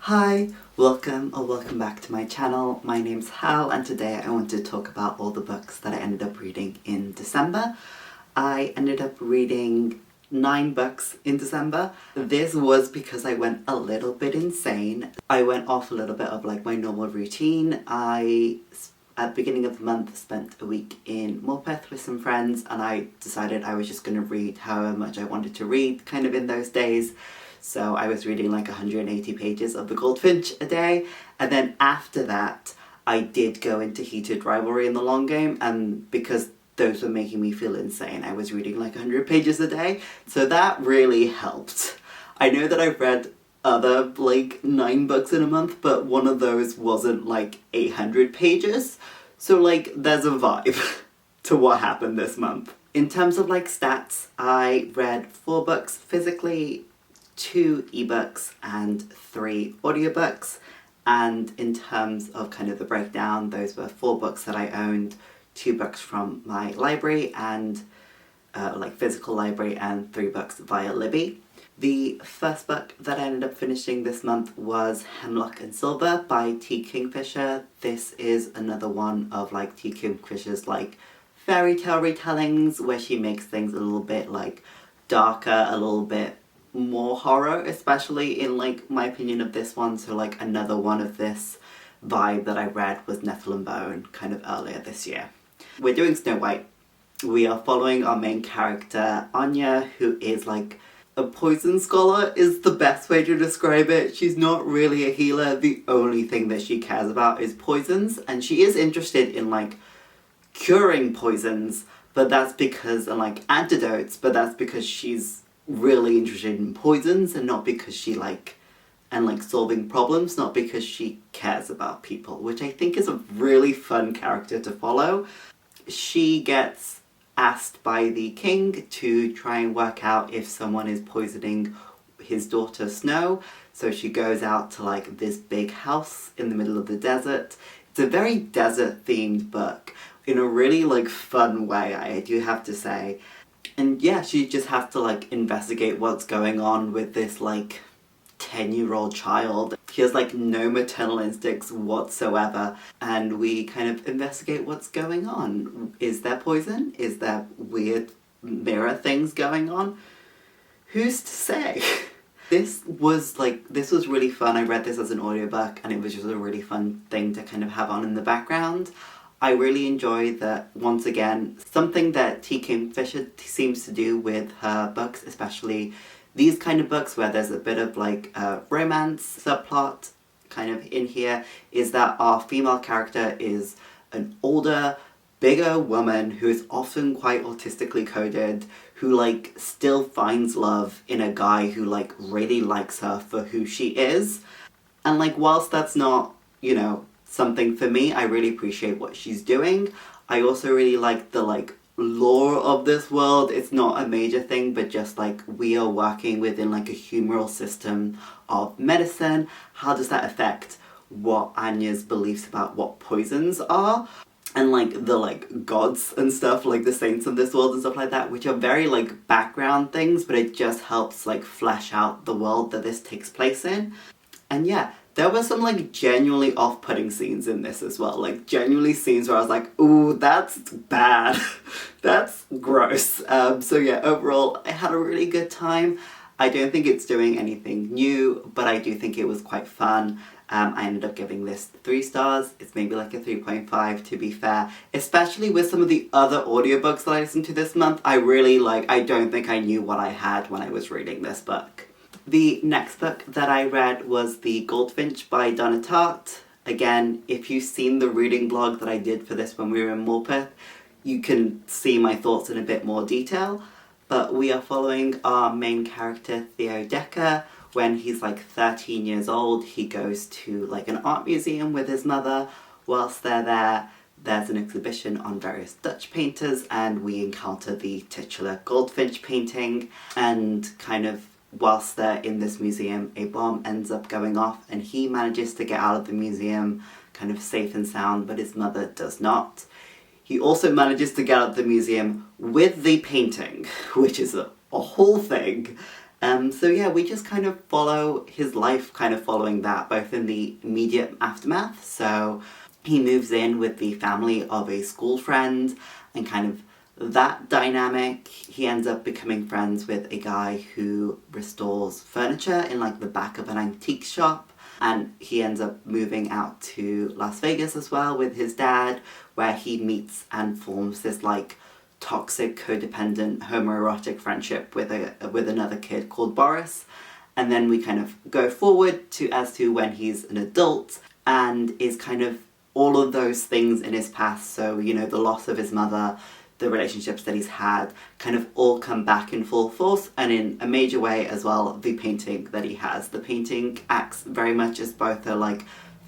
Hi, welcome back to my channel. My name's Hal and today I want to talk about all the books that I ended up reading in December. I ended up reading 9 books in December. This was because I went a little bit insane. I went off a little bit of like my normal routine. At the beginning of the month, spent a week in Morpeth with some friends and I decided I was just going to read however much I wanted to read kind of in those days. So I was reading like 180 pages of the Goldfinch a day, and then after that I did go into Heated Rivalry in the long game, and because those were making me feel insane, I was reading like 100 pages a day, so that really helped. I know that I've read other like 9 books in a month, but one of those wasn't like 800 pages, so like there's a vibe to what happened this month. In terms of like stats, I read 4 books physically, 2 ebooks and 3 audiobooks, and in terms of kind of the breakdown, those were 4 books that I owned, 2 books from my library and like physical library, and 3 books via Libby. The first book that I ended up finishing this month was Hemlock Silver by T. Kingfisher. This is another one of like T. Kingfisher's like fairy tale retellings where she makes things a little bit like darker, a little bit more horror, especially in like my opinion of this one. So like another one of this vibe that I read was Nephilim Bone kind of earlier this year. We're doing Snow White. We are following our main character Anya, who is like a poison scholar is the best way to describe it. She's not really a healer. The only thing that she cares about is poisons, and she is interested in like curing poisons, but that's because, and like antidotes, but that's because she's really interested in poisons and not because she like, and like solving problems, not because she cares about people, which I think is a really fun character to follow. She gets asked by the king to try and work out if someone is poisoning his daughter Snow, so she goes out to like this big house in the middle of the desert. It's a very desert themed book in a really like fun way, I do have to say. And yeah, she just has to like investigate what's going on with this like 10-year-old child. She has like no maternal instincts whatsoever, and we kind of investigate what's going on. Is there poison? Is there weird mirror things going on? Who's to say? This was really fun. I read this as an audiobook and it was just a really fun thing to kind of have on in the background. I really enjoy that, once again, something that T. Kingfisher seems to do with her books, especially these kind of books where there's a bit of like a romance subplot kind of in here, is that our female character is an older, bigger woman who is often quite autistically coded, who like still finds love in a guy who like really likes her for who she is. And like whilst that's not, you know, something for me, I really appreciate what she's doing. I also really like the like lore of this world. It's not a major thing, but just like we are working within like a humoral system of medicine. How does that affect what Anya's beliefs about what poisons are? And like the like gods and stuff, like the saints of this world and stuff like that, which are very like background things, but it just helps like flesh out the world that this takes place in. And yeah, there were some like genuinely off-putting scenes in this as well, like genuinely scenes where I was like, ooh, that's bad. That's gross. So yeah, overall, I had a really good time. I don't think it's doing anything new, but I do think it was quite fun. I ended up giving this 3 stars. It's maybe like a 3.5 to be fair, especially with some of the other audiobooks that I listened to this month. I don't think I knew what I had when I was reading this book. The next book that I read was The Goldfinch by Donna Tartt. Again, if you've seen the reading blog that I did for this when we were in Morpeth, you can see my thoughts in a bit more detail. But we are following our main character, Theo Decker. When he's like 13 years old, he goes to like an art museum with his mother. Whilst they're there, there's an exhibition on various Dutch painters, and we encounter the titular Goldfinch painting, and kind of whilst they're in this museum, a bomb ends up going off and he manages to get out of the museum kind of safe and sound, but his mother does not. He also manages to get out of the museum with the painting, which is a whole thing. So yeah, we just kind of follow his life, kind of following that, both in the immediate aftermath. So he moves in with the family of a school friend, and kind of that dynamic. He ends up becoming friends with a guy who restores furniture in like the back of an antique shop. And he ends up moving out to Las Vegas as well with his dad, where he meets and forms this like toxic, codependent, homoerotic friendship with another kid called Boris. And then we kind of go forward to as to when he's an adult and is kind of all of those things in his past. So, you know, the loss of his mother, the relationships that he's had, kind of all come back in full force, and in a major way as well, the painting that he has. The painting acts very much as both a like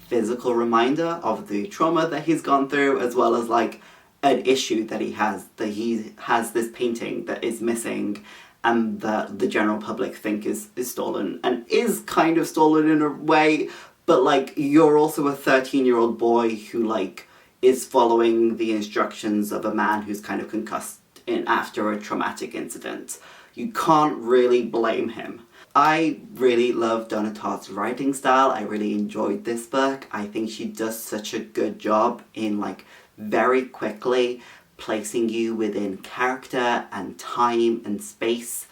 physical reminder of the trauma that he's gone through, as well as like an issue that he has this painting that is missing, and that the general public think is stolen, and is kind of stolen in a way, but like you're also a 13-year-old boy who like is following the instructions of a man who's kind of concussed after a traumatic incident. You can't really blame him. I really love Donna Tartt's writing style. I really enjoyed this book. I think she does such a good job in like very quickly placing you within character and time and space.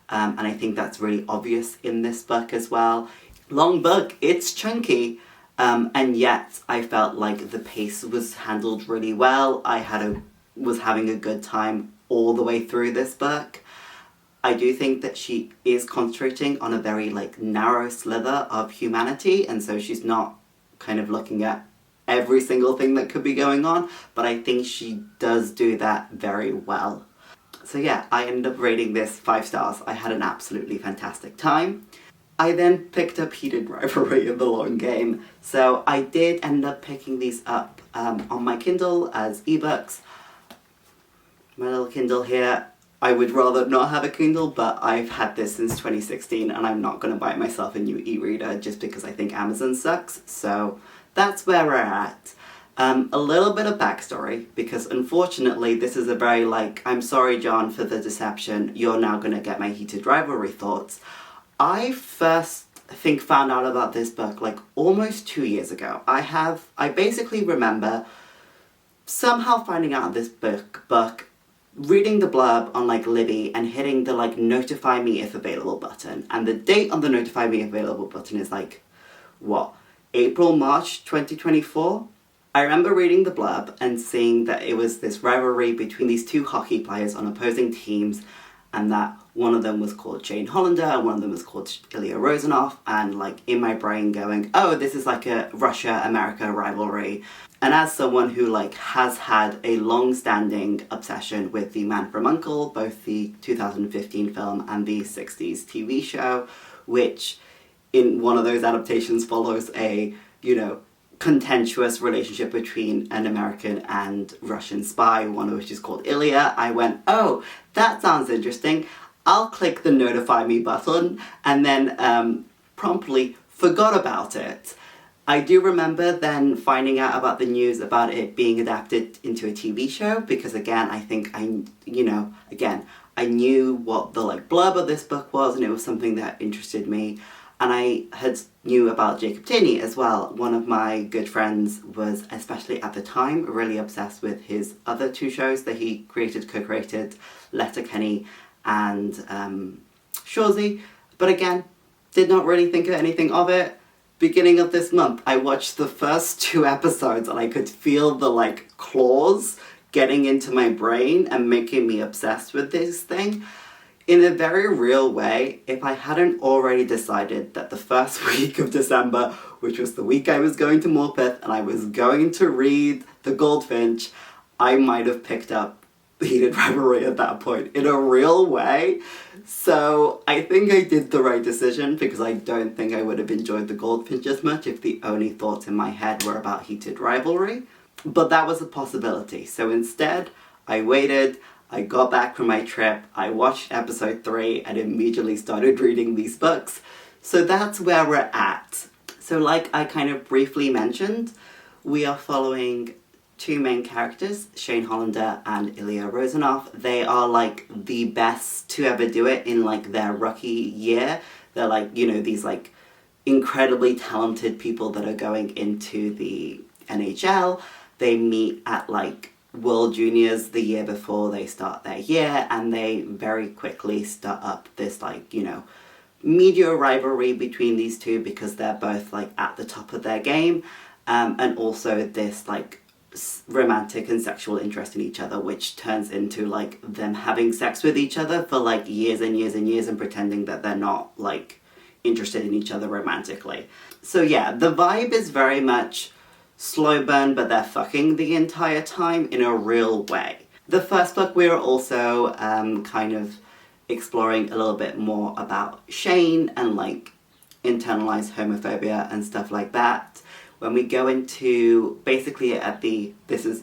And I think that's really obvious in this book as well. Long book, it's chunky. And yet I felt like the pace was handled really well. Was having a good time all the way through this book. I do think that she is concentrating on a very like narrow slither of humanity, and so she's not kind of looking at every single thing that could be going on, but I think she does do that very well. So yeah, I ended up rating this 5 stars. I had an absolutely fantastic time. I then picked up Heated Rivalry in the long game, so I did end up picking these up on my Kindle as ebooks. My little Kindle here. I would rather not have a Kindle, but I've had this since 2016 and I'm not going to buy myself a new e-reader just because I think Amazon sucks, so that's where we're at. A little bit of backstory, because unfortunately this is a very like, I'm sorry John for the deception, you're now going to get my Heated Rivalry thoughts. I first, I think, found out about this book like almost 2 years ago. I basically remember somehow finding out this book, reading the blurb on like Libby and hitting the like notify me if available button. And the date on the notify me if available button is like, what, April, March 2024? I remember reading the blurb and seeing that it was this rivalry between these two hockey players on opposing teams, and that one of them was called Jane Hollander and one of them was called Ilya Rozanov, and like in my brain going, oh, this is like a Russia-America rivalry. And as someone who like has had a long-standing obsession with The Man from U.N.C.L.E., both the 2015 film and the 60s TV show, which in one of those adaptations follows a, you know, contentious relationship between an American and Russian spy, one of which is called Ilya, I went, oh, that sounds interesting. I'll click the notify me button, and then promptly forgot about it. I do remember then finding out about the news about it being adapted into a TV show, because again, I think I knew what the like blurb of this book was, and it was something that interested me. And I knew about Jacob Tierney as well. One of my good friends was, especially at the time, really obsessed with his other 2 shows that he co-created, Letterkenny and Shawsey. But again, did not really think of anything of it. Beginning of this month, I watched the first 2 episodes and I could feel the like claws getting into my brain and making me obsessed with this thing. In a very real way, if I hadn't already decided that the first week of December, which was the week I was going to Morpeth and I was going to read The Goldfinch, I might have picked up Heated Rivalry at that point, in a real way. So I think I did the right decision, because I don't think I would have enjoyed The Goldfinch as much if the only thoughts in my head were about Heated Rivalry. But that was a possibility. So instead, I waited, I got back from my trip, I watched episode 3 and immediately started reading these books. So that's where we're at. So like I kind of briefly mentioned, we are following two main characters, Shane Hollander and Ilya Rozanov. They are like the best to ever do it in like their rookie year. They're like, you know, these like incredibly talented people that are going into the NHL. They meet at like World Juniors the year before they start their year, and they very quickly start up this like, you know, media rivalry between these two because they're both like at the top of their game, and also this like romantic and sexual interest in each other, which turns into like them having sex with each other for like years and years and years and pretending that they're not like interested in each other romantically. So yeah, the vibe is very much slow burn, but they're fucking the entire time in a real way. The first book we are also kind of exploring a little bit more about Shane and like internalized homophobia and stuff like that. When we go into basically this is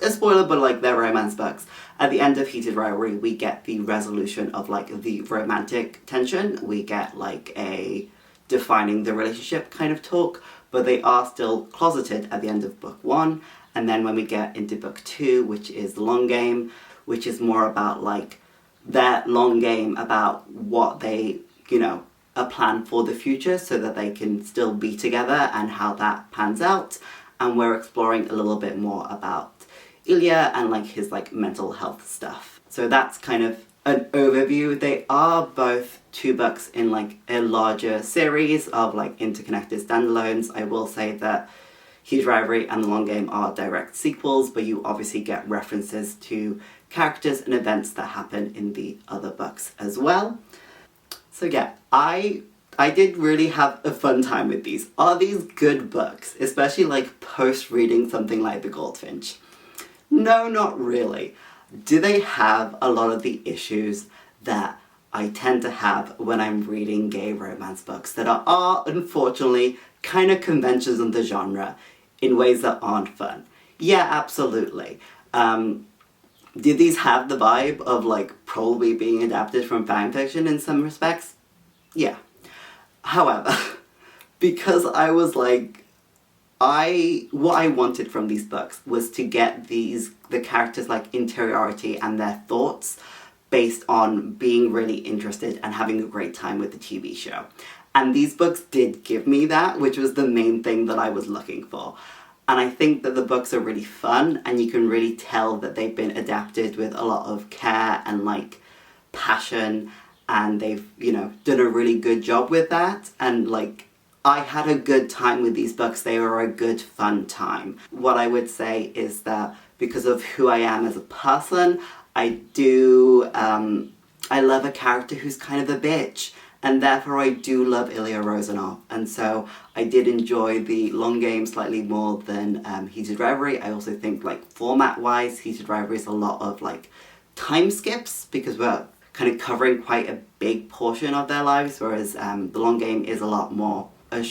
a spoiler, but like they're romance books. At the end of Heated Rivalry, we get the resolution of like the romantic tension. We get like a defining the relationship kind of talk, but they are still closeted at the end of book one. And then when we get into book two, which is The Long Game, which is more about like their long game about what they, you know, a plan for the future so that they can still be together and how that pans out. And we're exploring a little bit more about Ilya and like his like mental health stuff. So that's kind of an overview. They are both two books in like a larger series of like interconnected standalones. I will say that Huge Rivalry and The Long Game are direct sequels, but you obviously get references to characters and events that happen in the other books as well. So yeah, I did really have a fun time with these. Are these good books? Especially like post-reading something like The Goldfinch. No, not really. Do they have a lot of the issues that I tend to have when I'm reading gay romance books that are unfortunately kind of conventions in the genre in ways that aren't fun? Yeah, absolutely. Did these have the vibe of like probably being adapted from fan fiction in some respects? Yeah. However, because I was like, what I wanted from these books was to get the characters like interiority and their thoughts based on being really interested and having a great time with the TV show. And these books did give me that, which was the main thing that I was looking for. And I think that the books are really fun, and you can really tell that they've been adapted with a lot of care and like passion, and they've, you know, done a really good job with that. And like, I had a good time with these books. They were a good fun time. What I would say is that because of who I am as a person, I love a character who's kind of a bitch. And therefore I do love Ilya Rozanov. And so I did enjoy The Long Game slightly more than Heated Rivalry. I also think like format-wise, Heated Rivalry is a lot of like time skips because we're kind of covering quite a big portion of their lives, whereas The Long Game is a lot more a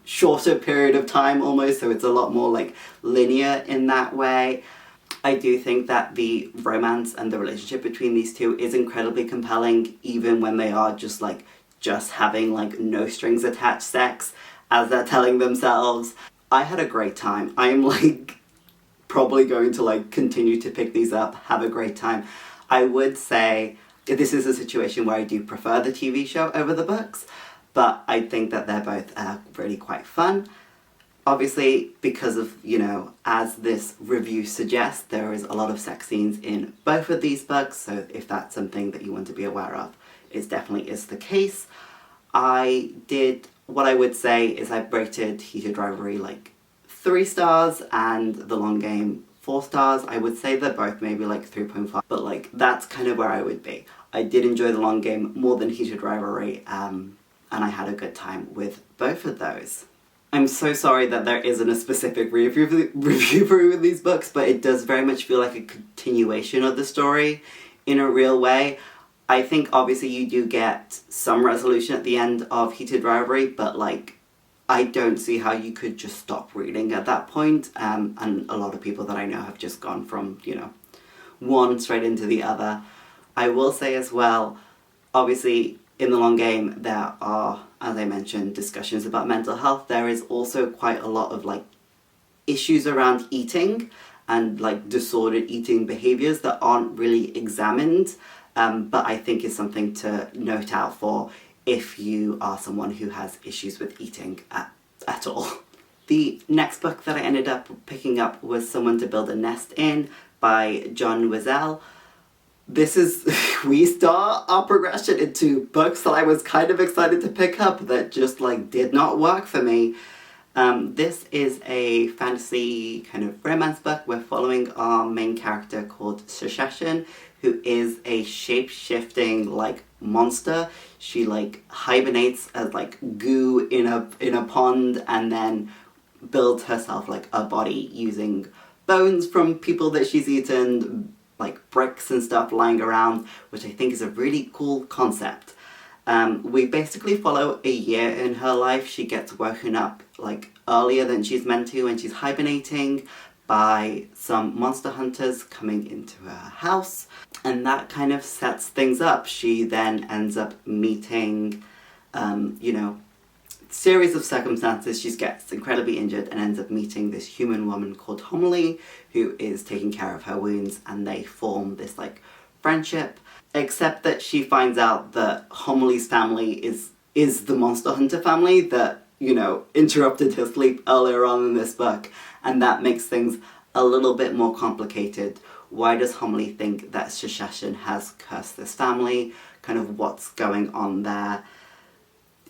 shorter period of time almost, so it's a lot more like linear in that way. I do think that the romance and the relationship between these two is incredibly compelling, even when they are just having like no strings attached sex, as they're telling themselves. I had a great time. I am like probably going to like continue to pick these up, have a great time. I would say this is a situation where I do prefer the TV show over the books, but I think that they're both really quite fun. Obviously, because of, you know, as this review suggests, there is a lot of sex scenes in both of these books, so if that's something that you want to be aware of, it definitely is the case. What I would say is I rated Heated Rivalry like 3 stars and The Long Game 4 stars. I would say they're both maybe like 3.5, but like that's kind of where I would be. I did enjoy The Long Game more than Heated Rivalry, and I had a good time with both of those. I'm so sorry that there isn't a specific review for these books, but it does very much feel like a continuation of the story in a real way. I think obviously you do get some resolution at the end of Heated Rivalry, but like, I don't see how you could just stop reading at that point, and a lot of people that I know have just gone from, you know, one straight into the other. I will say as well, obviously in The Long Game there are, as I mentioned, discussions about mental health. There is also quite a lot of like issues around eating and like disordered eating behaviors that aren't really examined, but I think is something to note out for if you are someone who has issues with eating at all. The next book that I ended up picking up was Someone to Build a Nest In by John Wiswell. This is, we start our progression into books that I was kind of excited to pick up that just like did not work for me. This is a fantasy kind of romance book. We're following our main character called Secession, who is a shape-shifting like monster. She like hibernates as like goo in a pond and then builds herself like a body using bones from people that she's eaten, like bricks and stuff lying around, which I think is a really cool concept. We basically follow a year in her life. She gets woken up like earlier than she's meant to and she's hibernating by some monster hunters coming into her house, and that kind of sets things up. She then ends up meeting, series of circumstances. She gets incredibly injured and ends up meeting this human woman called Homily, who is taking care of her wounds, and they form this like friendship, except that she finds out that Homily's family is the monster hunter family that, interrupted her sleep earlier on in this book, and that makes things a little bit more complicated. Why does Homily think that Secession has cursed this family? Kind of what's going on there?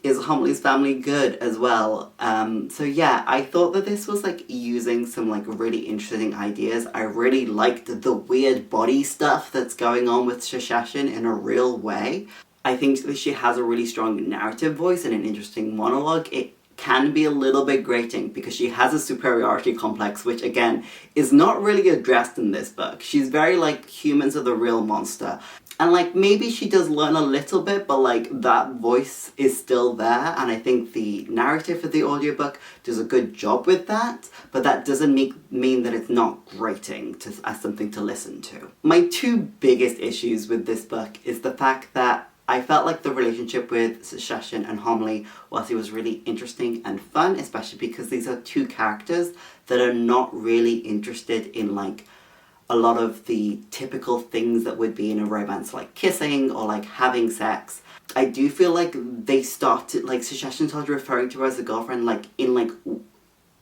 Is Homily's family good as well? So yeah, I thought that this was like using some like really interesting ideas. I really liked the weird body stuff that's going on with Secession in a real way. I think that she has a really strong narrative voice and an interesting monologue. It can be a little bit grating because she has a superiority complex, which again is not really addressed in this book. She's very like, humans are the real monster. And like, maybe she does learn a little bit, but like, that voice is still there, and I think the narrative for the audiobook does a good job with that, but that doesn't mean that it's not grating as something to listen to. My two biggest issues with this book is the fact that I felt like the relationship with Secession and Homily, whilst it was really interesting and fun, especially because these are two characters that are not really interested in like a lot of the typical things that would be in a romance, like kissing or like having sex. I do feel like they started, like Secession started referring to her as a girlfriend, like in like,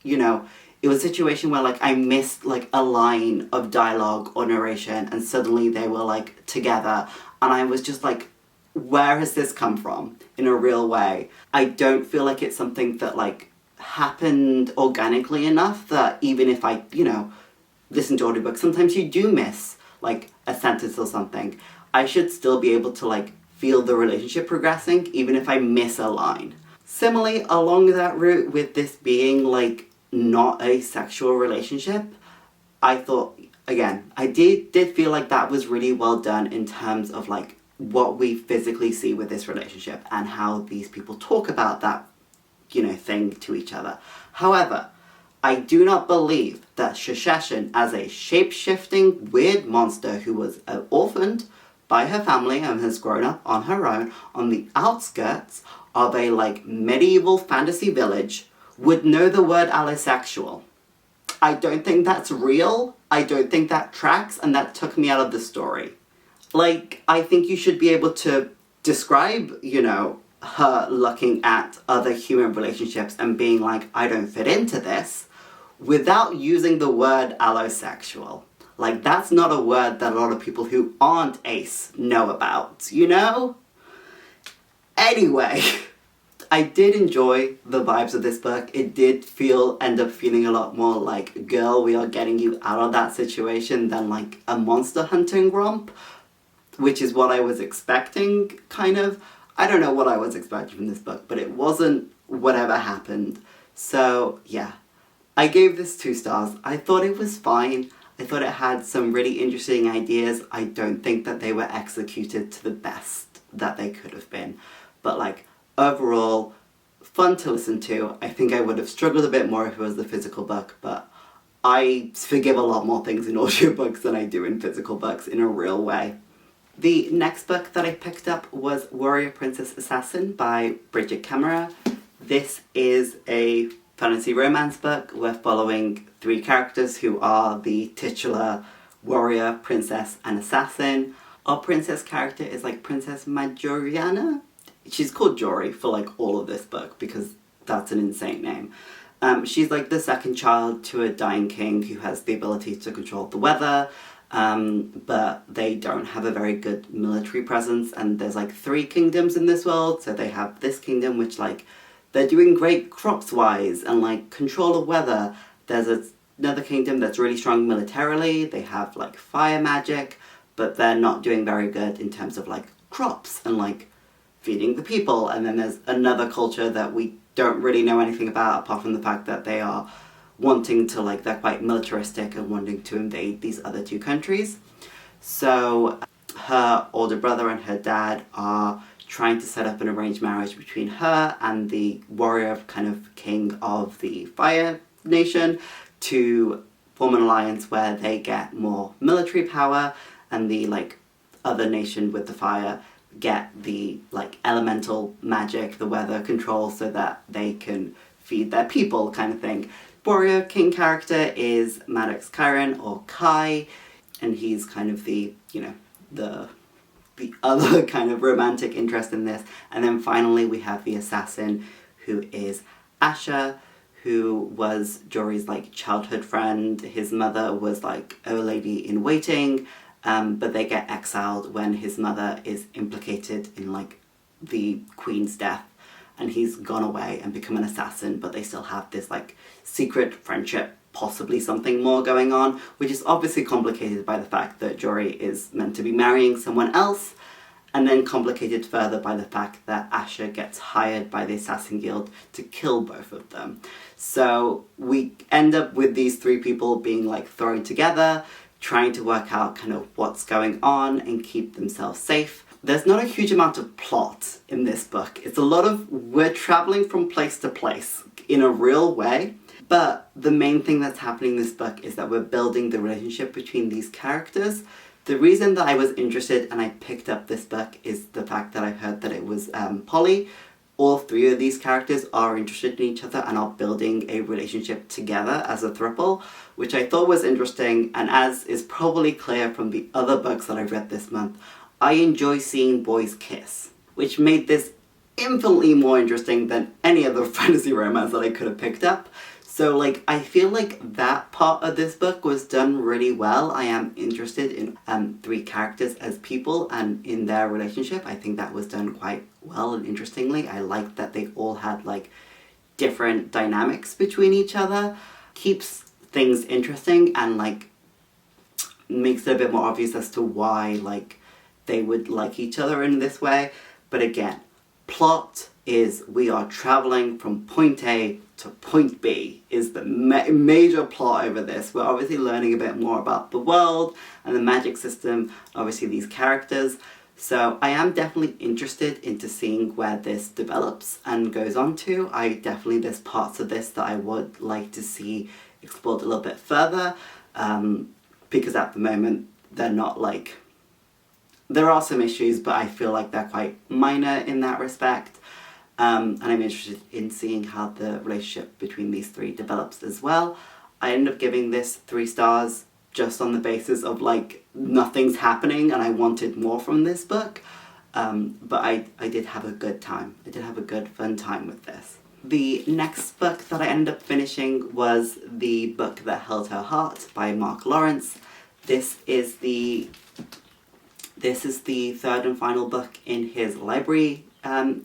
it was a situation where like I missed like a line of dialogue or narration and suddenly they were like together, and I was just like, where has this come from in a real way? I don't feel like it's something that like happened organically enough that even if I, listen to audiobooks, sometimes you do miss like a sentence or something. I should still be able to like feel the relationship progressing even if I miss a line. Similarly, along that route, with this being like not a sexual relationship, I thought, again, I did feel like that was really well done in terms of like what we physically see with this relationship and how these people talk about that, thing to each other. However, I do not believe that Secession, as a shape-shifting weird monster who was orphaned by her family and has grown up on her own on the outskirts of a like medieval fantasy village, would know the word allosexual. I don't think that's real. I don't think that tracks, and that took me out of the story. Like, I think you should be able to describe, her looking at other human relationships and being like, I don't fit into this, without using the word allosexual. Like, that's not a word that a lot of people who aren't ace know about, Anyway, I did enjoy the vibes of this book. It did end up feeling a lot more like, girl, we are getting you out of that situation than like a monster hunting romp, which is what I was expecting, kind of. I don't know what I was expecting from this book, but it wasn't whatever happened. So, yeah. I gave this 2 stars. I thought it was fine. I thought it had some really interesting ideas. I don't think that they were executed to the best that they could have been. But, like, overall, fun to listen to. I think I would have struggled a bit more if it was the physical book, but I forgive a lot more things in audiobooks than I do in physical books in a real way. The next book that I picked up was Warrior Princess Assassin by Brigid Kemmerer. This is a fantasy romance book. We're following three characters who are the titular warrior, princess, and assassin. Our princess character is like Princess Majoriana. She's called Jory for like all of this book because that's an insane name. She's like the second child to a dying king who has the ability to control the weather, but they don't have a very good military presence, and there's like 3 kingdoms in this world. So they have this kingdom which like they're doing great crops wise and like control of weather. There's another kingdom that's really strong militarily. They have like fire magic, but they're not doing very good in terms of like crops and like feeding the people. And then there's another culture that we don't really know anything about apart from the fact that they are wanting to like, they're quite militaristic and wanting to invade these other 2 countries. So her older brother and her dad are trying to set up an arranged marriage between her and the warrior kind of king of the Fire Nation to form an alliance where they get more military power and the like other nation with the fire get the like elemental magic, the weather control, so that they can feed their people kind of thing. Warrior king character is Maddox Kyron, or Kai, and he's kind of the, you know, the other kind of romantic interest in this. And then finally we have the assassin, who is Asher, who was Jory's like childhood friend. His mother was like a lady in waiting, but they get exiled when his mother is implicated in like the queen's death, and he's gone away and become an assassin, but they still have this like secret friendship, possibly something more going on, which is obviously complicated by the fact that Jory is meant to be marrying someone else, and then complicated further by the fact that Asher gets hired by the Assassin Guild to kill both of them. So we end up with these 3 people being like thrown together, trying to work out kind of what's going on and keep themselves safe. There's not a huge amount of plot in this book. It's a lot of we're traveling from place to place in a real way, but the main thing that's happening in this book is that we're building the relationship between these characters. The reason that I was interested and I picked up this book is the fact that I heard that it was poly. All 3 of these characters are interested in each other and are building a relationship together as a throuple, which I thought was interesting, and as is probably clear from the other books that I've read this month, I enjoy seeing boys kiss, which made this infinitely more interesting than any other fantasy romance that I could have picked up. So like, I feel like that part of this book was done really well. I am interested in 3 characters as people and in their relationship. I think that was done quite well and interestingly. I liked that they all had like different dynamics between each other. Keeps things interesting and like makes it a bit more obvious as to why like they would like each other in this way. But again, plot is we are traveling from point A to point B is the major plot over this. We're obviously learning a bit more about the world and the magic system, obviously these characters. So I am definitely interested into seeing where this develops and goes on to. There's parts of this that I would like to see explored a little bit further, because at the moment they're not like, there are some issues, but I feel like they're quite minor in that respect. And I'm interested in seeing how the relationship between these 3 develops as well. I ended up giving this 3 stars just on the basis of like nothing's happening and I wanted more from this book. But I did have a good time. I did have a good fun time with this. The next book that I ended up finishing was The Book That Held Her Heart by Mark Lawrence. This is the 3rd and final book in his library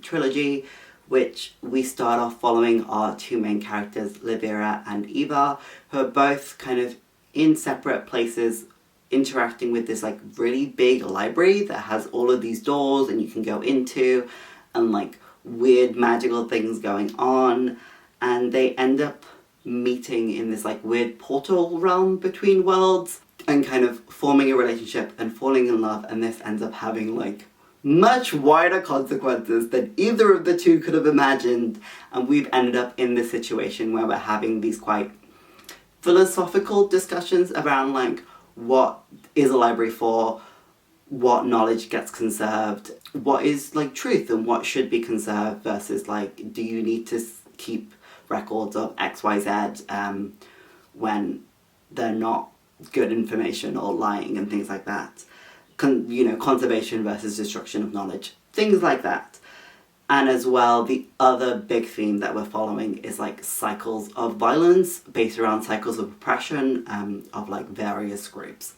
trilogy, which we start off following our 2 main characters, Livera and Eva, who are both kind of in separate places interacting with this like really big library that has all of these doors and you can go into and like weird magical things going on, and they end up meeting in this like weird portal realm between worlds and kind of forming a relationship and falling in love, and this ends up having like much wider consequences than either of the 2 could have imagined, and we've ended up in this situation where we're having these quite philosophical discussions around like what is a library for, what knowledge gets conserved, what is like truth and what should be conserved versus like do you need to keep records of XYZ when they're not good information or lying and things like that. Conservation versus destruction of knowledge, things like that. And as well, the other big theme that we're following is like cycles of violence based around cycles of oppression of like various groups.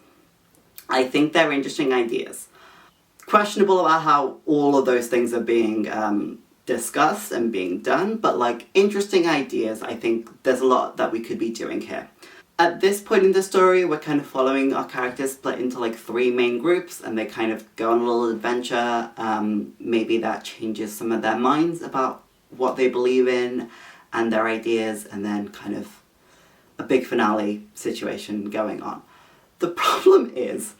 I think they're interesting ideas. Questionable about how all of those things are being discussed and being done, but like interesting ideas. I think there's a lot that we could be doing here. At this point in the story, we're kind of following our characters split into like 3 main groups, and they kind of go on a little adventure. Maybe that changes some of their minds about what they believe in and their ideas, and then kind of a big finale situation going on. The problem is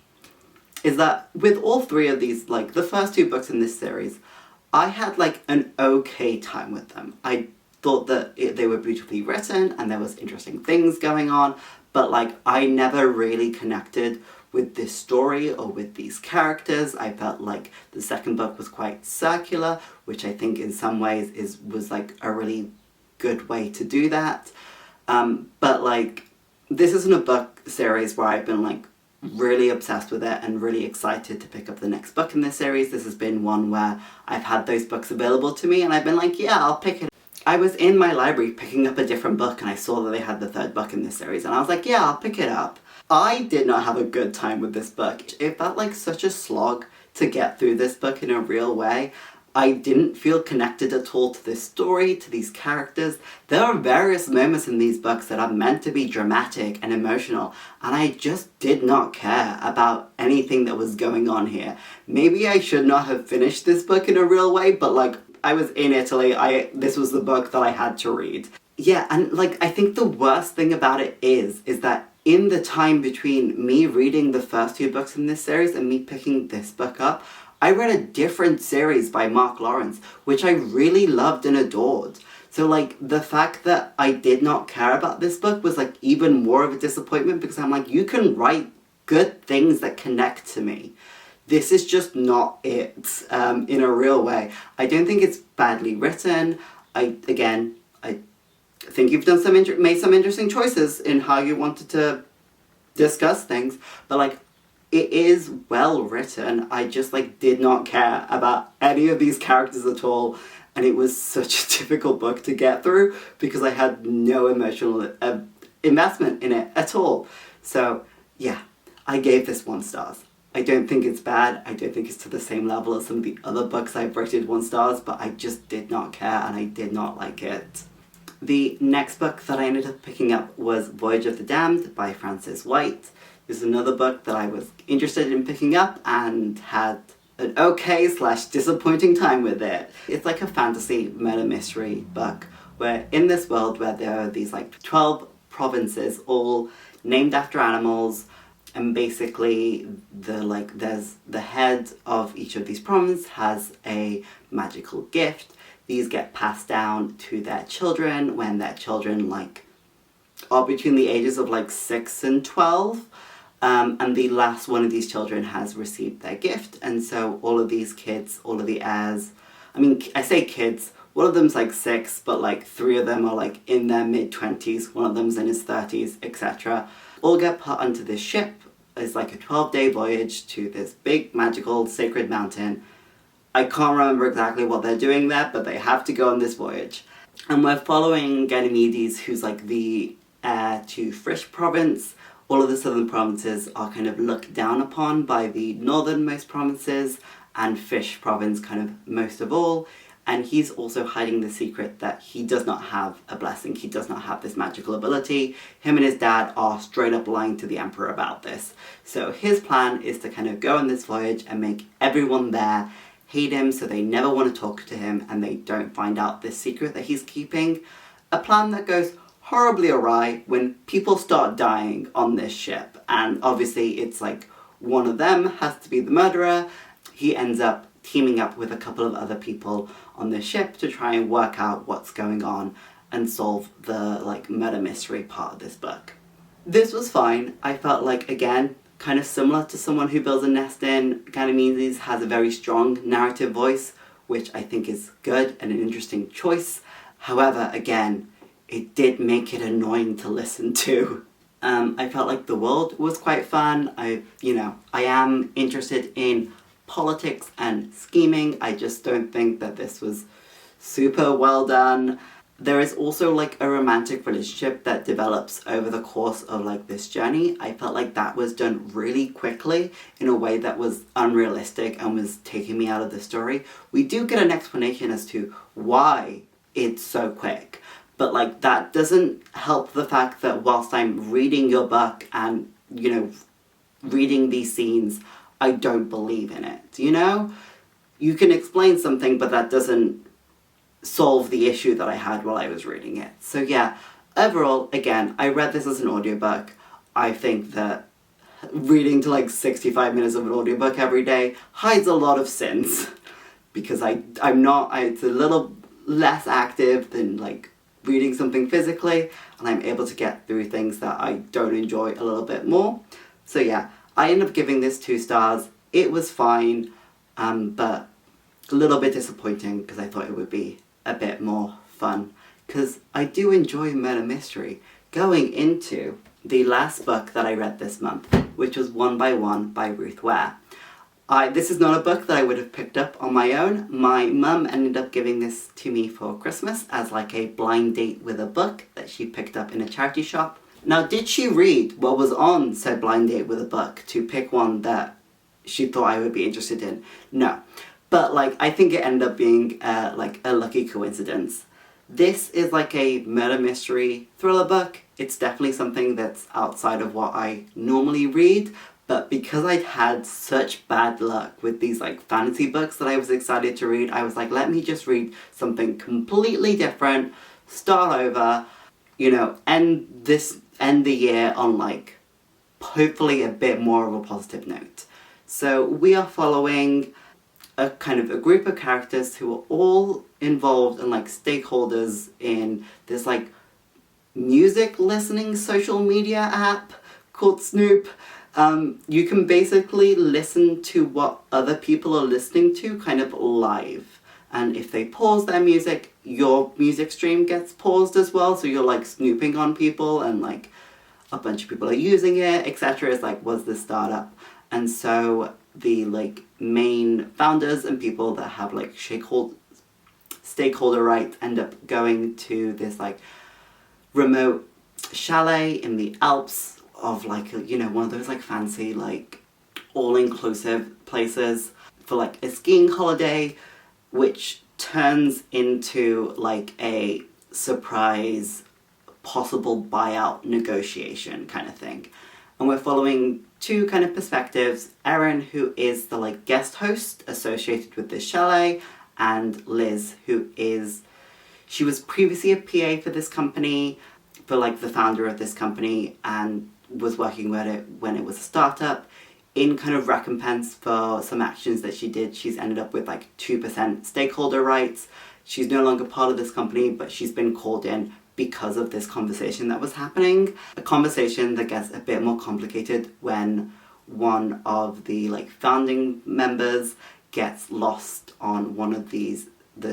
that with all 3 of these, like the first 2 books in this series, I had like an okay time with them. I thought that they were beautifully written and there was interesting things going on, but like I never really connected with this story or with these characters. I felt like the second book was quite circular, which I think in some ways was like a really good way to do that. But like this isn't a book series where I've been like really obsessed with it and really excited to pick up the next book in this series. This has been one where I've had those books available to me and I've been like, yeah, I'll pick it. I was in my library picking up a different book and I saw that they had the 3rd book in this series and I was like, yeah, I'll pick it up. I did not have a good time with this book. It felt like such a slog to get through this book in a real way. I didn't feel connected at all to this story, to these characters. There are various moments in these books that are meant to be dramatic and emotional, and I just did not care about anything that was going on here. Maybe I should not have finished this book in a real way, but like, I was in Italy, this was the book that I had to read. Yeah, and like, I think the worst thing about it is that in the time between me reading the first 2 books in this series and me picking this book up, I read a different series by Mark Lawrence, which I really loved and adored. So like, the fact that I did not care about this book was like even more of a disappointment, because I'm like, you can write good things that connect to me. This is just not it in a real way. I don't think it's badly written. I think you've done made some interesting choices in how you wanted to discuss things, but like, it is well written. I just like did not care about any of these characters at all, and it was such a difficult book to get through because I had no emotional investment in it at all. So yeah, I gave this 1 star. I don't think it's bad. I don't think it's to the same level as some of the other books I've rated 1 star, but I just did not care and I did not like it. The next book that I ended up picking up was Voyage of the Damned by Frances White. This is another book that I was interested in picking up and had an okay/disappointing time with it. It's like a fantasy murder mystery book where in this world where there are these like 12 provinces all named after animals, and basically there's the head of each of these provinces has a magical gift. These get passed down to their children when their children like are between the ages of like 6 and 12. And the last one of these children has received their gift, and so all of these kids, all of the heirs, I mean, I say kids, one of them's like 6, but like 3 of them are like in their mid-20s, one of them's in his 30s, etc. All get put onto this ship. It's like a 12-day voyage to this big magical sacred mountain. I can't remember exactly what they're doing there, but they have to go on this voyage. And we're following Ganymedes, who's like the heir to Frisch province. All of the southern provinces are kind of looked down upon by the northernmost provinces, and Fish province kind of most of all. And he's also hiding the secret that he does not have a blessing. He does not have this magical ability. Him and his dad are straight up lying to the emperor about this. So his plan is to kind of go on this voyage and make everyone there hate him, so they never want to talk to him and they don't find out this secret that he's keeping. A plan that goes horribly awry when people start dying on this ship, and obviously it's like one of them has to be the murderer. He ends up teaming up with a couple of other people on the ship to try and work out what's going on and solve the like murder mystery part of this book. This was fine. I felt like, again, kind of similar to Someone Who Builds a Nest In, Ganymedes has a very strong narrative voice, which I think is good and an interesting choice. However, again, it did make it annoying to listen to. I felt like the world was quite fun. I am interested in politics and scheming. I just don't think that this was super well done. There is also like a romantic relationship that develops over the course of like this journey. I felt like that was done really quickly in a way that was unrealistic and was taking me out of the story. We do get an explanation as to why it's so quick, but like that doesn't help the fact that whilst I'm reading your book and, you know, reading these scenes, I don't believe in it, you know? You can explain something, but that doesn't solve the issue that I had while I was reading it. So yeah, overall, again, I read this as an audiobook. I think that reading to like 65 minutes of an audiobook every day hides a lot of sins because it's a little less active than like reading something physically, and I'm able to get through things that I don't enjoy a little bit more. So yeah, I ended up giving this 2 stars. It was fine, but a little bit disappointing because I thought it would be a bit more fun, because I do enjoy murder mystery. Going into the last book that I read this month, which was One by One by Ruth Ware. This is not a book that I would have picked up on my own. My mum ended up giving this to me for Christmas as like a blind date with a book that she picked up in a charity shop. Now, did she read what was on said blind date with a book to pick one that she thought I would be interested in? No. But like, I think it ended up being like a lucky coincidence. This is like a murder mystery thriller book. It's definitely something that's outside of what I normally read, but because I'd had such bad luck with these like fantasy books that I was excited to read, I was like, let me just read something completely different, start over, you know, end the year on like hopefully a bit more of a positive note. So we are following a kind of a group of characters who are all involved and like stakeholders in this like music listening social media app called Snoop. You can basically listen to what other people are listening to kind of live, and if they pause their music, your music stream gets paused as well, so you're like snooping on people and like a bunch of people are using it, etc. It's like, was this startup? And so the like main founders and people that have like stakeholder rights end up going to this like remote chalet in the Alps of like, you know, one of those like fancy like all-inclusive places for like a skiing holiday, which turns into like a surprise possible buyout negotiation kind of thing. And we're following 2 kind of perspectives: Erin, who is the like guest host associated with this chalet, and Liz, she was previously a PA for this company, for like the founder of this company, and was working with it when it was a startup. In kind of recompense for some actions that she did, she's ended up with like 2% stakeholder rights. She's no longer part of this company, but she's been called in because of this conversation that was happening. A conversation that gets a bit more complicated when one of the like founding members gets lost on one of the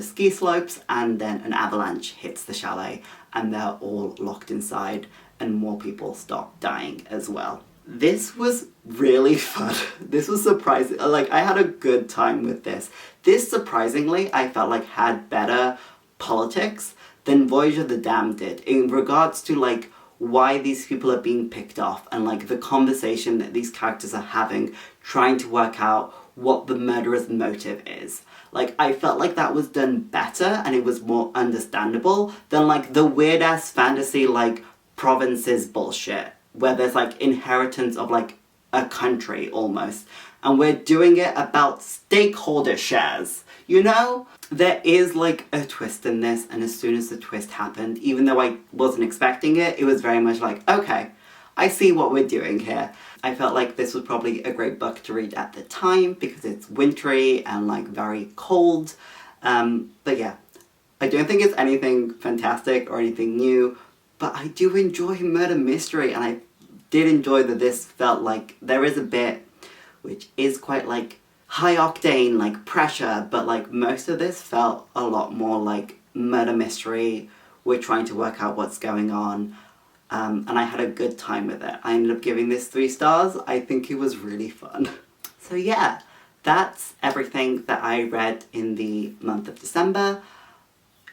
ski slopes, and then an avalanche hits the chalet and they're all locked inside and more people start dying as well. This was really fun. This was surprising. Like, I had a good time with this. This, surprisingly, I felt like had better politics than Voyage of the Damned did in regards to like why these people are being picked off and like the conversation that these characters are having, trying to work out what the murderer's motive is. Like, I felt like that was done better and it was more understandable than like the weird ass fantasy like provinces bullshit where there's like inheritance of like a country almost, and we're doing it about stakeholder shares, you know? There is like a twist in this, and as soon as the twist happened, even though I wasn't expecting it, it was very much like, okay, I see what we're doing here. I felt like this was probably a great book to read at the time because it's wintry and like very cold. But yeah, I don't think it's anything fantastic or anything new, but I do enjoy murder mystery, and I did enjoy that this felt like there is a bit which is quite like high octane, like pressure, but like most of this felt a lot more like murder mystery we're trying to work out what's going on. And I had a good time with it. I ended up giving this 3 stars. I think it was really fun. So yeah, that's everything that I read in the month of December.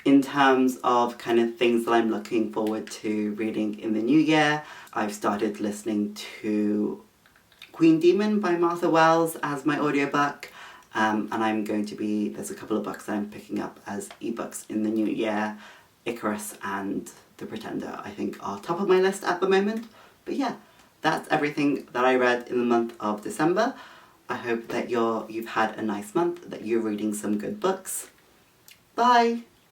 In terms of kind of things that I'm looking forward to reading in the new year, I've started listening to Queen Demon by Martha Wells as my audiobook. And I'm going to be, there's a couple of books that I'm picking up as ebooks in the new year. Icarus and The Pretender, I think, are top of my list at the moment. But yeah, that's everything that I read in the month of December. I hope that you've had a nice month, that you're reading some good books. Bye!